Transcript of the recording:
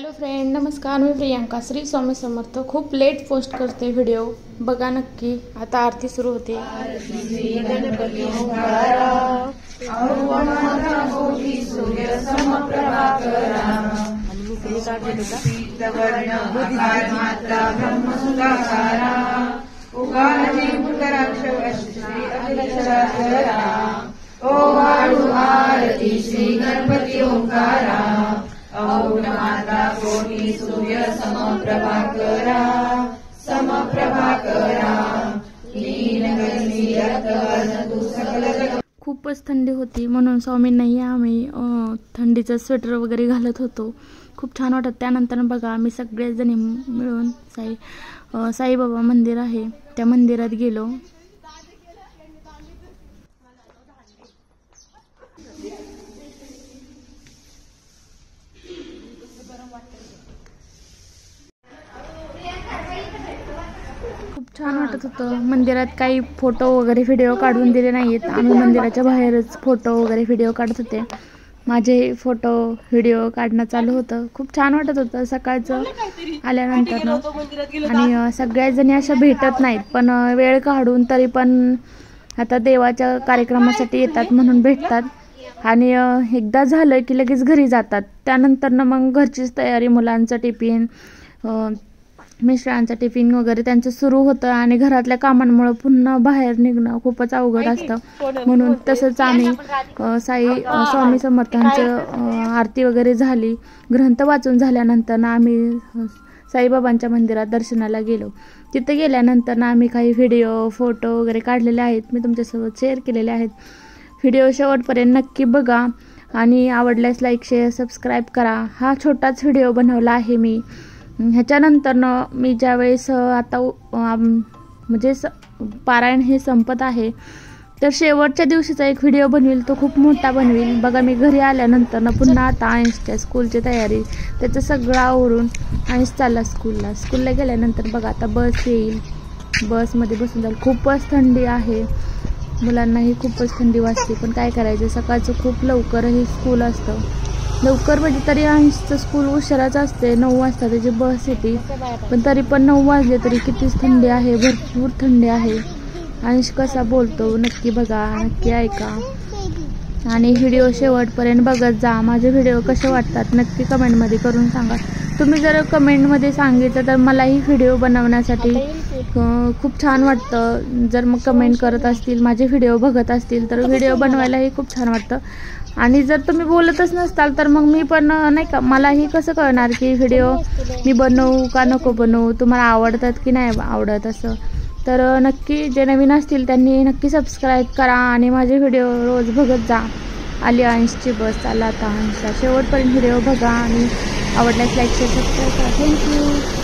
Hello friend, नमस्कार. मी प्रियांका. श्री स्वामी समर्थ. खूप late post करते व्हिडिओ, बघा नक्की. आता आरती सुरू होते. आरती श्री गणपती ओंकारा. माता कोटी सूर्य समप्रभाकरा. खूपच थंडी होती, म्हणून स्वामींनाही आम्ही थंडीचं स्वेटर वगैरे घालत होतो. खूप छान वाटत. त्यानंतर बघा, आम्ही सगळेजणी मिळून साईबाबा मंदिर आहे त्या मंदिरात गेलो. खूप छान वाटत होतं. मंदिरात काही फोटो वगैरे व्हिडिओ काढून दिले नाहीत. आम्ही मंदिराच्या बाहेरच फोटो वगैरे व्हिडिओ काढत होते. माझे फोटो व्हिडिओ काढणं चालू होतं. खूप छान वाटत होतं सकाळचं आल्यानंतर. आणि सगळ्या जणी अशा भेटत नाहीत, पण वेळ काढून तरी पण आता देवाच्या कार्यक्रमासाठी येतात म्हणून भेटतात. आणि एकदा झालं की लगेच घरी जातात. त्यानंतर मग घरचीच तयारी, मुलांचं टिफिन, मिस्टरांचं टिफिन वगैरे त्यांचं सुरू होतं. आणि घरातल्या कामांमुळे पुन्हा बाहेर निघणं खूपच अवघड असतं. म्हणून तसंच आम्ही स्वामी समर्थांचं आरती वगैरे झाली, ग्रंथ वाचून झाल्यानंतर आम्ही साईबाबांच्या मंदिरात दर्शनाला गेलो. तिथे गेल्यानंतर आम्ही काही व्हिडिओ फोटो वगैरे काढलेले आहेत, मी तुमच्यासोबत शेअर केलेले आहेत. व्हिडिओ शेवटपर्यंत नक्की बघा आणि आवडल्यास लाईक शेअर सबस्क्राईब करा. हा छोटाच व्हिडिओ बनवला आहे मी. ह्याच्यानंतर मी ज्यावेळेस आता म्हणजे पारायण हे संपत आहे, तर शेवटच्या दिवशीचा एक व्हिडिओ बनवेल, तो खूप मोठा बनवेल. बघा, मी घरी आल्यानंतर पुन्हा आता अंशच्या स्कूलची तयारी, त्याचं सगळं आवरून अंश चालला स्कूलला गेल्यानंतर बघा आता बस येईल, बसमध्ये बसून जाईल. खूपच थंडी आहे, मुलांनाही खूपच थंडी वाजते, पण काय करायचं, सकाळचं खूप लवकर हे स्कूल असतं. लवकर म्हणजे तरी अंशचं स्कूल उशिराच असते, 9 वाजता त्याची बस येते. पण तरी पण 9 वाजले तरी कितीच थंडी आहे, भरपूर थंडी आहे. अंश कसा बोलतो नक्की बघा, नक्की ऐका आणि व्हिडिओ शेवटपर्यंत बघत जा. माझे व्हिडिओ कसे वाटतात नक्की कमेंटमध्ये करून सांगा. तुम्ही जर कमेंटमध्ये सांगितलं तर मलाही व्हिडिओ बनवण्यासाठी खूप छान वाटतं. जर मग कमेंट करत असतील, माझे व्हिडिओ बघत असतील, तर व्हिडिओ बनवायलाही खूप छान वाटतं. आणि जर तुम्ही बोलतच नसताल तर मग मी पण नाही का, मलाही कसं कळणार की व्हिडिओ मी बनवू का नको बनवू, तुम्हाला आवडतात की नाही आवडत असं. तर नक्की जे नवीन असतील त्यांनी नक्की सबस्क्राईब करा आणि माझे व्हिडिओ रोज बघत जा. आली अंशची बस, चालला आता अंशला. शेवटपर्यंत व्हिडिओ बघा आणि आवडल्यास लाईक शेअर सबस्क्राईब करा. थँक्यू.